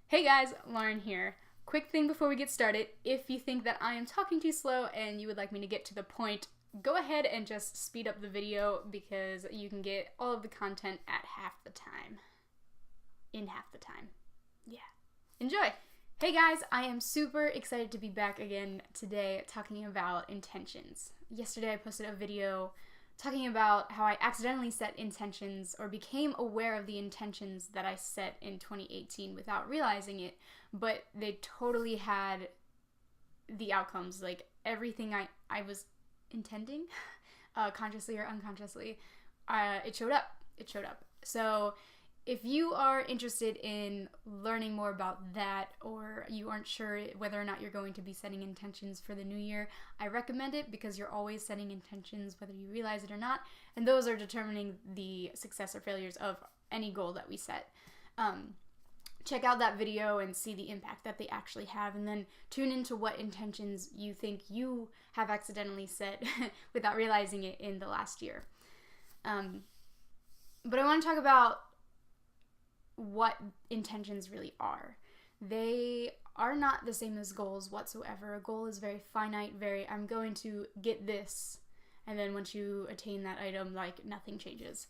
Hey guys, Lauren here. Quick thing before we get started. If you think that I am talking too slow and you would like me to get to the point, go ahead and just speed up the video because you can get all of the content at half the time. In half the time. Yeah. Enjoy! Hey guys, I am super excited to be back again today talking about intentions. Yesterday I posted a video talking about how I accidentally set intentions or became aware of the intentions that I set in 2018 without realizing it, but they totally had the outcomes, like everything I was intending, consciously or unconsciously, it showed up. So if you are interested in learning more about that, or you aren't sure whether or not you're going to be setting intentions for the new year, I recommend it because you're always setting intentions whether you realize it or not, and those are determining the success or failures of any goal that we set. Check out that video and see the impact that they actually have, and then tune into what intentions you think you have accidentally set without realizing it in the last year. But I want to talk about what intentions really are. They are not the same as goals whatsoever. A goal is very finite, I'm going to get this, and then once you attain that item, like, nothing changes.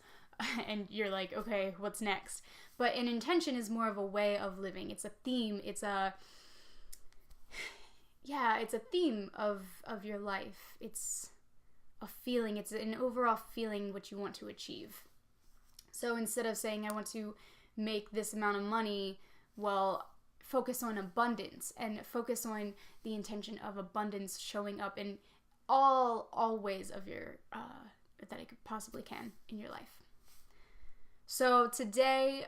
And you're like, okay, what's next? But an intention is more of a way of living. It's a theme. It's a theme of your life. It's a feeling. It's an overall feeling what you want to achieve. So instead of saying I want to make this amount of money, well, focus on abundance and focus on the intention of abundance showing up in all ways of your that it possibly can in your life. So today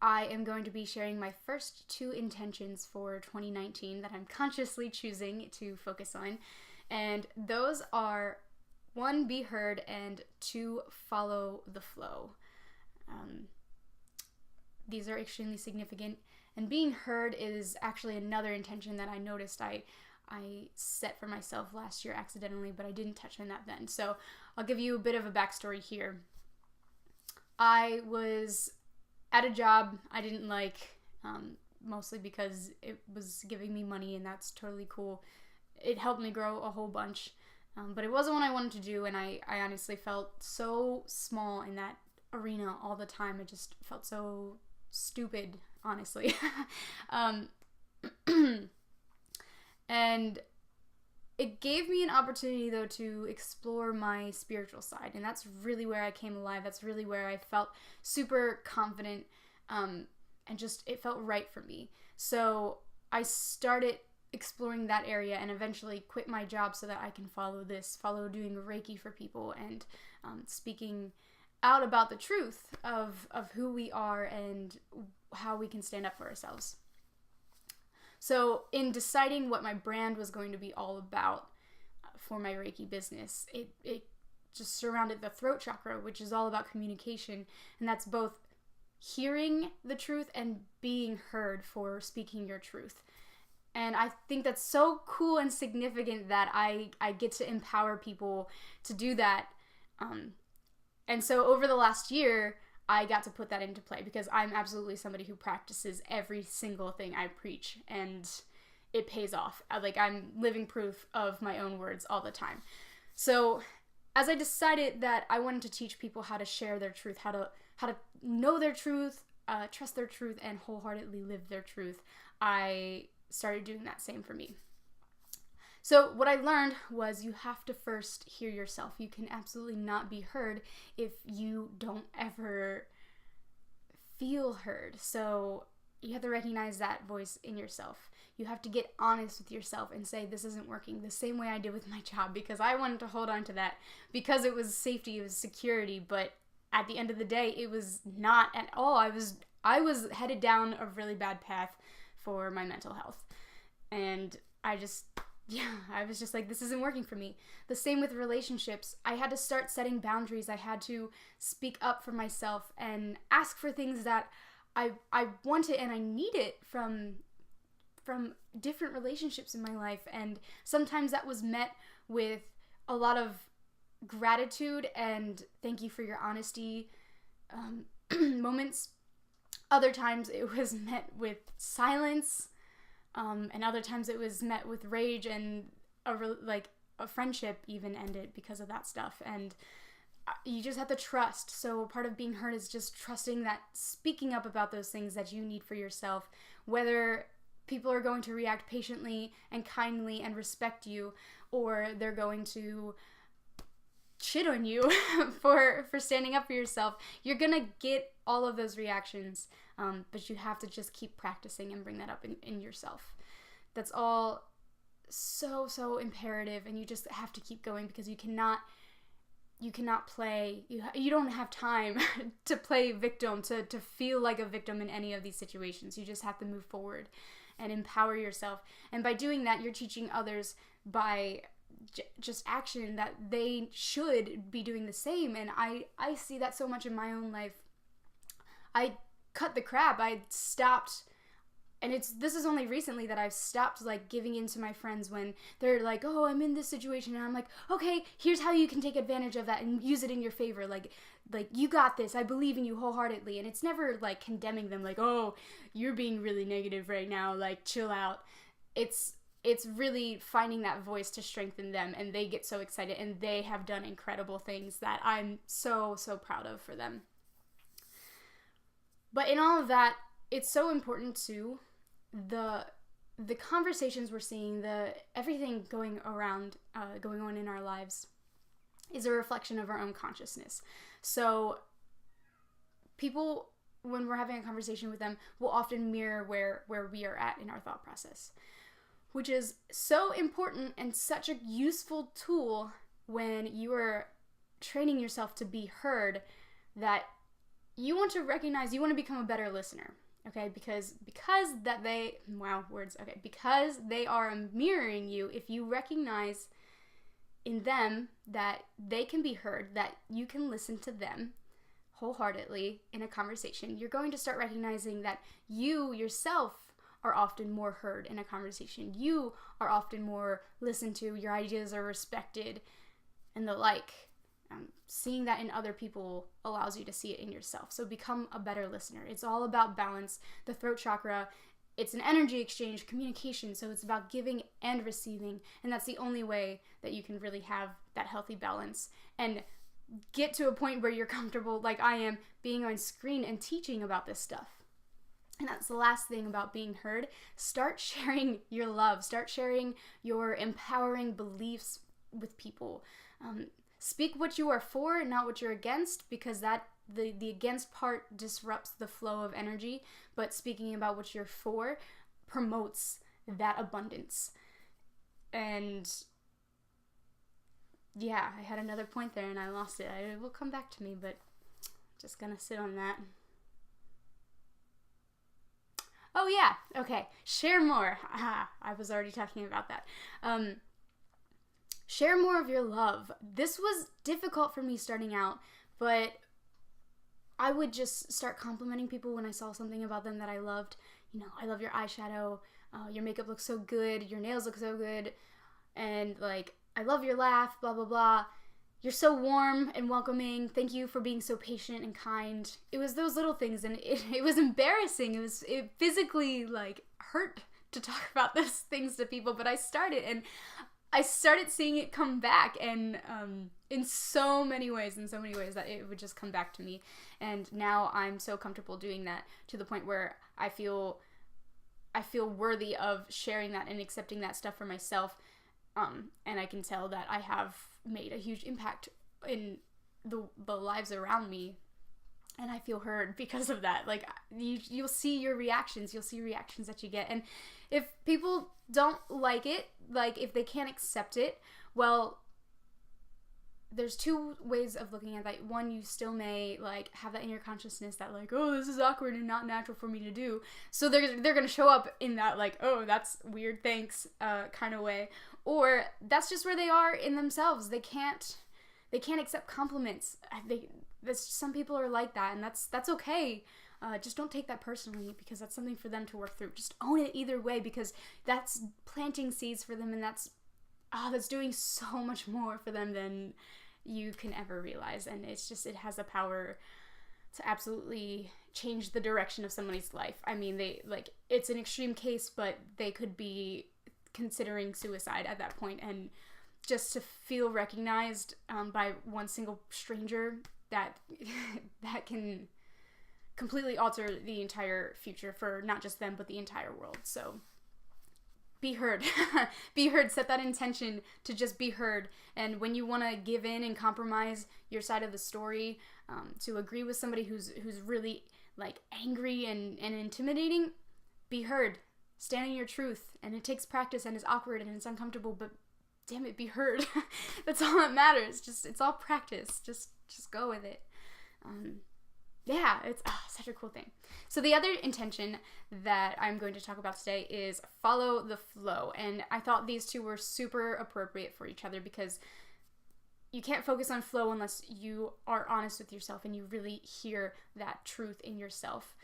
I am going to be sharing my first two intentions for 2019 that I'm consciously choosing to focus on, and those are 1, be heard, and 2, follow the flow. These are extremely significant, and being heard is actually another intention that I noticed I set for myself last year accidentally, but I didn't touch on that then. So I'll give you a bit of a backstory here. I was at a job I didn't like, mostly because it was giving me money, and that's totally cool. It helped me grow a whole bunch, but it wasn't what I wanted to do, and I honestly felt so small in that arena all the time. I just felt so stupid, honestly. And it gave me an opportunity, though, to explore my spiritual side, and that's really where I came alive. That's really where I felt super confident, and just it felt right for me. So I started exploring that area and eventually quit my job so that I can follow doing Reiki for people and speaking out about the truth of who we are and how we can stand up for ourselves. So in deciding what my brand was going to be all about for my Reiki business, it just surrounded the throat chakra, which is all about communication, and that's both hearing the truth and being heard for speaking your truth. And I think that's so cool and significant that I get to empower people to do that. And so over the last year, I got to put that into play because I'm absolutely somebody who practices every single thing I preach, and it pays off. I'm living proof of my own words all the time. So as I decided that I wanted to teach people how to share their truth, how to know their truth, trust their truth, and wholeheartedly live their truth, I started doing that same for me. So what I learned was you have to first hear yourself. You can absolutely not be heard if you don't ever feel heard. So you have to recognize that voice in yourself. You have to get honest with yourself and say, this isn't working, the same way I did with my job, because I wanted to hold on to that because it was safety, it was security, but at the end of the day, it was not at all. I was headed down a really bad path for my mental health. And I was just like, this isn't working for me. The same with relationships. I had to start setting boundaries. I had to speak up for myself and ask for things that I wanted and I needed from different relationships in my life. And sometimes that was met with a lot of gratitude and thank you for your honesty moments. Other times it was met with silence, and other times it was met with rage, and a friendship even ended because of that stuff. And you just have to trust. So part of being heard is just trusting that speaking up about those things that you need for yourself, whether people are going to react patiently and kindly and respect you, or they're going to shit on you for standing up for yourself, you're gonna get all of those reactions, but you have to just keep practicing and bring that up in yourself. That's all so imperative, and you just have to keep going, because you cannot play, you don't have time to play victim, to feel like a victim in any of these situations. You just have to move forward and empower yourself. And by doing that, you're teaching others by just action that they should be doing the same. And I see that so much in my own life. I cut the crap. I stopped. And this is only recently that I've stopped, like, giving in to my friends when they're like, oh, I'm in this situation. And I'm like, okay, here's how you can take advantage of that and use it in your favor. Like you got this. I believe in you wholeheartedly. And it's never, like, condemning them, like, oh, you're being really negative right now. Like, chill out. It's really finding that voice to strengthen them. And they get so excited. And they have done incredible things that I'm so proud of for them. But in all of that, it's so important to the conversations we're seeing, everything going on in our lives is a reflection of our own consciousness. So people, when we're having a conversation with them, will often mirror where we are at in our thought process, which is so important and such a useful tool when you are training yourself to be heard, that you want to recognize, you want to become a better listener. Okay, because they are mirroring you. If you recognize in them that they can be heard, that you can listen to them wholeheartedly in a conversation, you're going to start recognizing that you yourself are often more heard in a conversation. You are often more listened to, your ideas are respected, and the like. Seeing that in other people allows you to see it in yourself. So become a better listener. It's all about balance. The throat chakra, it's an energy exchange, communication. So it's about giving and receiving. And that's the only way that you can really have that healthy balance and get to a point where you're comfortable, like I am, being on screen and teaching about this stuff. And that's the last thing about being heard. Start sharing your love. Start sharing your empowering beliefs with people. Speak what you are for, not what you're against, because that the against part disrupts the flow of energy, but speaking about what you're for promotes that abundance. And yeah, I had another point there and I lost it. It will come back to me, but just gonna sit on that. Oh yeah, okay. Share more. I was already talking about that. Share more of your love. This was difficult for me starting out, but I would just start complimenting people when I saw something about them that I loved. You know, I love your eyeshadow. Your makeup looks so good. Your nails look so good. And like, I love your laugh, blah, blah, blah. You're so warm and welcoming. Thank you for being so patient and kind. It was those little things, and it was embarrassing. It physically like hurt to talk about those things to people, but I started seeing it come back, and in so many ways that it would just come back to me. And now I'm so comfortable doing that to the point where I feel worthy of sharing that and accepting that stuff for myself. And I can tell that I have made a huge impact in the lives around me, and I feel heard because of that. Like, you'll see your reactions. You'll see reactions that you get. And if people don't like it, like if they can't accept it, well, there's two ways of looking at that. One, you still may like have that in your consciousness that like, oh, this is awkward and not natural for me to do. So they're gonna show up in that like, oh, that's weird, thanks, kind of way. Or that's just where they are in themselves. They can't accept compliments. Some people are like that, and that's okay. Just don't take that personally, because that's something for them to work through. Just own it either way, because that's planting seeds for them, and that's doing so much more for them than you can ever realize. And it has the power to absolutely change the direction of somebody's life. I mean, they like, it's an extreme case, but they could be considering suicide at that point, and just to feel recognized by one single stranger, that that can completely alter the entire future for not just them but the entire world. So be heard. Be heard. Set that intention to just be heard. And when you want to give in and compromise your side of the story, to agree with somebody who's really like angry and intimidating, be heard. Stand in your truth. And it takes practice and it's awkward and it's uncomfortable, but damn it, be heard. That's all that matters. It's all practice. Just go with it. Yeah, it's such a cool thing. So the other intention that I'm going to talk about today is follow the flow. And I thought these two were super appropriate for each other, because you can't focus on flow unless you are honest with yourself and you really hear that truth in yourself.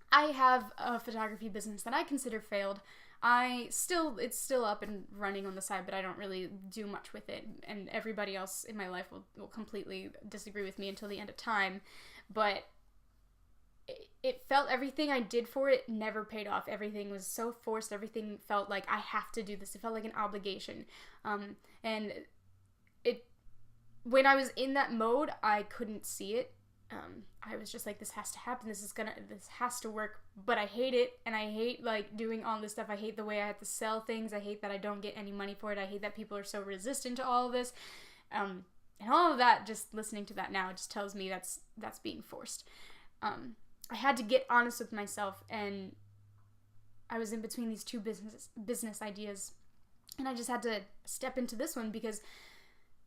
I have a photography business that I consider failed. It's still up and running on the side, but I don't really do much with it, and everybody else in my life will completely disagree with me until the end of time. But it felt, everything I did for it never paid off. Everything was so forced. Everything felt like I have to do this. It felt like an obligation. And when I was in that mode, I couldn't see it. I was just like, this has to happen. This has to work. But I hate it, and I hate like doing all this stuff. I hate the way I have to sell things. I hate that I don't get any money for it. I hate that people are so resistant to all of this. And all of that, just listening to that now, just tells me that's being forced. I had to get honest with myself, and I was in between these two business ideas, and I just had to step into this one, because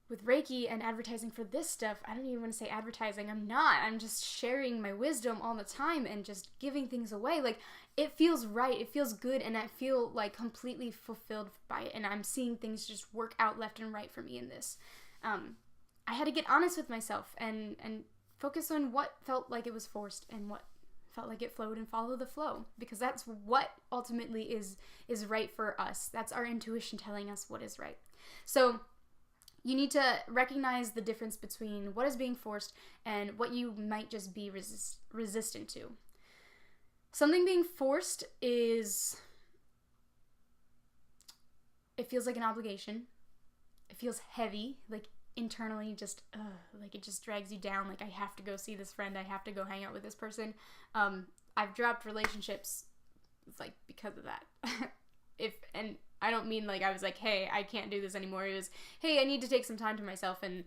with Reiki and advertising for this stuff, I don't even want to say advertising. I'm just sharing my wisdom all the time and just giving things away. Like, it feels right. It feels good. And I feel like completely fulfilled by it. And I'm seeing things just work out left and right for me in this. I had to get honest with myself and focus on what felt like it was forced and what felt like it flowed, and follow the flow, because that's what ultimately is right for us. That's our intuition telling us what is right. So you need to recognize the difference between what is being forced and what you might just be resistant to. Something being forced it feels like an obligation. It feels heavy, like internally, just like it just drags you down. Like, I have to go see this friend. I have to go hang out with this person. I've dropped relationships like because of that. And I don't mean like I was like, hey, I can't do this anymore. It was, hey, I need to take some time to myself. And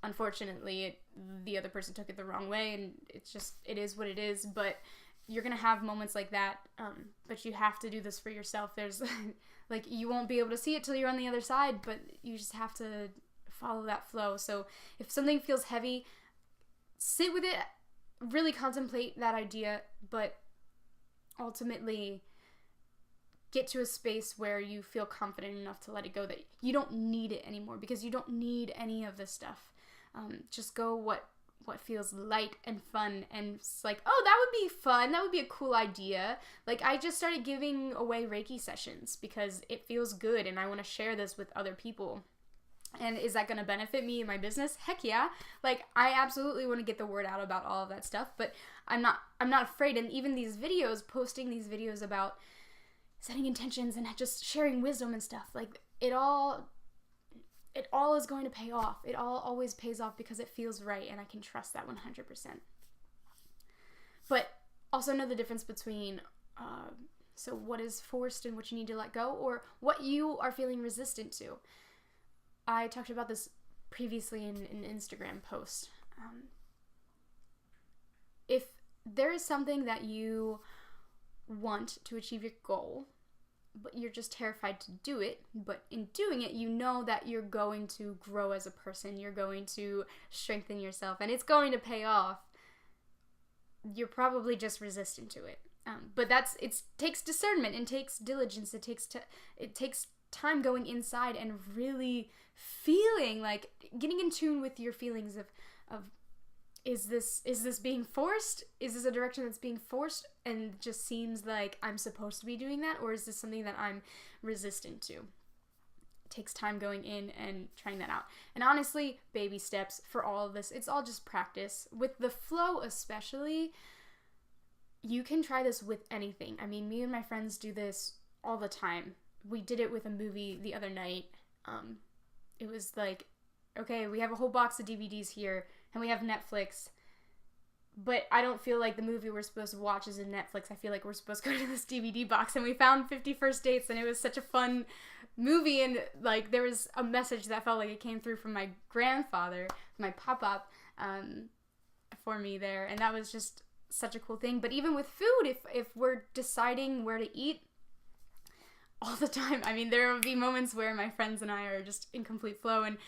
unfortunately, the other person took it the wrong way, and it is what it is. But you're going to have moments like that. But you have to do this for yourself. There's like, you won't be able to see it till you're on the other side, but you just have to follow that flow. So if something feels heavy, sit with it, really contemplate that idea, but ultimately get to a space where you feel confident enough to let it go, that you don't need it anymore, because you don't need any of this stuff. Just go what feels light and fun, and it's like, oh, that would be fun. That would be a cool idea. Like, I just started giving away Reiki sessions because it feels good, and I want to share this with other people. And is that going to benefit me in my business? Heck yeah. Like, I absolutely want to get the word out about all of that stuff, but I'm not afraid. And even these videos, posting these videos about setting intentions and just sharing wisdom and stuff, like, it all is going to pay off. It all always pays off because it feels right, and I can trust that 100%. But also know the difference between so what is forced and what you need to let go, or what you are feeling resistant to. I talked about this previously in an Instagram post. If there is something that you want to achieve your goal, but you're just terrified to do it, but in doing it, you know that you're going to grow as a person, you're going to strengthen yourself, and it's going to pay off, you're probably just resistant to it. But it takes discernment, and takes diligence, it takes time going inside and really feeling, like, getting in tune with your feelings of is this being forced? Is this a direction that's being forced and just seems like I'm supposed to be doing that? Or is this something that I'm resistant to? takes time going in and trying that out. And honestly, baby steps for all of this. It's all just practice. With the flow especially, you can try this with anything. I mean, me and my friends do this all the time. We did it with a movie the other night. It was like, okay, we have a whole box of DVDs here, and we have Netflix, but I don't feel like the movie we're supposed to watch is in Netflix. I feel like we're supposed to go to this DVD box, and we found 50 First Dates, and it was such a fun movie, and like there was a message that felt like it came through from my grandfather, my pop-up, for me there, and that was just such a cool thing. But even with food, if we're deciding where to eat all the time, I mean, there will be moments where my friends and I are just in complete flow, and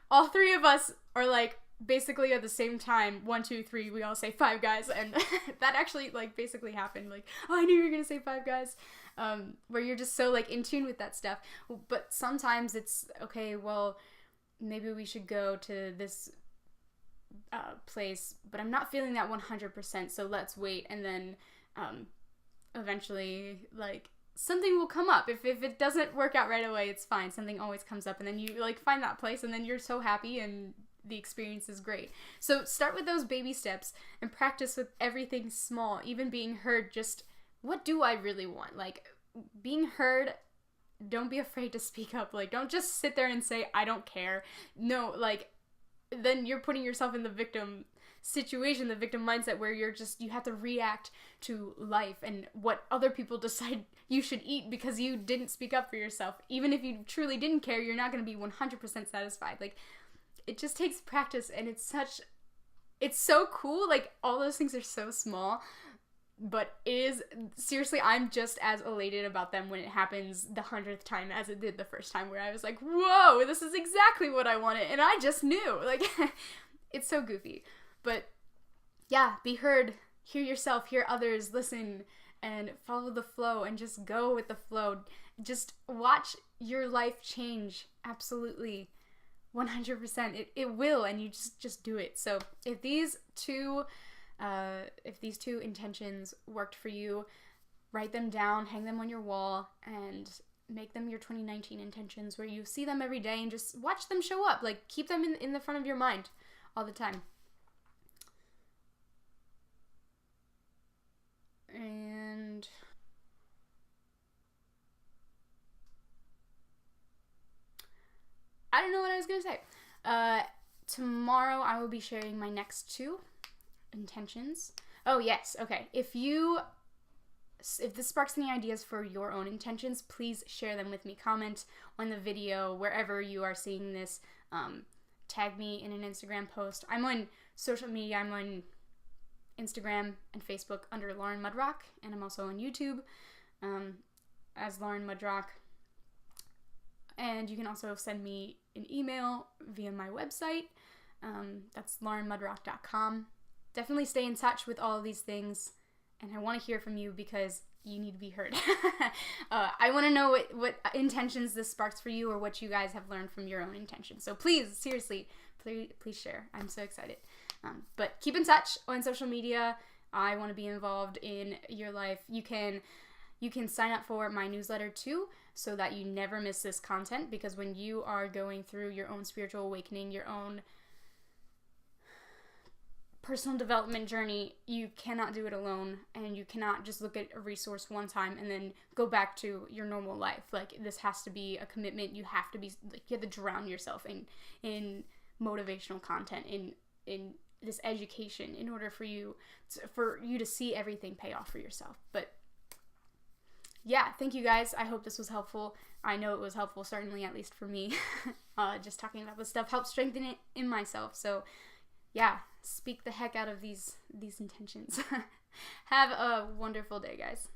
all three of us are like basically at the same time, 1, 2, 3, we all say Five Guys, and that actually like basically happened. Like, oh, I knew you were gonna say Five Guys, where you're just so like in tune with that stuff. But sometimes it's okay, well, maybe we should go to this place, but I'm not feeling that 100%, so let's wait. And then eventually, like, something will come up. If it doesn't work out right away, it's fine. Something always comes up, and then you like find that place, and then you're so happy, and the experience is great. So start with those baby steps and practice with everything small, even being heard. Just, what do I really want? Like, being heard. Don't be afraid to speak up. Like, don't just sit there and say, I don't care. No, like, then you're putting yourself in the victim situation, the victim mindset, where you have to react to life and what other people decide you should eat because you didn't speak up for yourself. Even if you truly didn't care, you're not going to be 100% satisfied. Like, it just takes practice, and it's so cool. Like, all those things are so small, but it is, seriously, I'm just as elated about them when it happens the 100th time as it did the first time, where I was like, whoa, this is exactly what I wanted, and I just knew. Like, it's so goofy. But yeah, be heard, hear yourself, hear others, listen, and follow the flow, and just go with the flow. Just watch your life change. Absolutely. 100%. It will, and you just do it. So if these two intentions worked for you, write them down, hang them on your wall, and make them your 2019 intentions, where you see them every day and just watch them show up. Like, keep them in the front of your mind all the time. And I don't know what I was gonna say. Tomorrow I will be sharing my next 2 intentions. Oh yes, okay. If this sparks any ideas for your own intentions, please share them with me. Comment on the video wherever you are seeing this. Tag me in an Instagram post. I'm on social media. I'm on Instagram and Facebook under Lauren Mudrock, and I'm also on YouTube as Lauren Mudrock. And you can also send me an email via my website. That's laurenmudrock.com. Definitely stay in touch with all of these things, and I want to hear from you because you need to be heard. I want to know what intentions this sparks for you, or what you guys have learned from your own intentions. So please, seriously, please share. I'm so excited. But keep in touch on social media. I want to be involved in your life. You can sign up for my newsletter too, so that you never miss this content, because when you are going through your own spiritual awakening, your own personal development journey, you cannot do it alone, and you cannot just look at a resource one time and then go back to your normal life. Like, this has to be a commitment. You have to drown yourself in motivational content, in this education, in order for you to see everything pay off for yourself. But yeah, thank you guys. I hope this was helpful. I know it was helpful, certainly, at least for me. Just talking about this stuff helps strengthen it in myself. So yeah, speak the heck out of these intentions. Have a wonderful day, guys.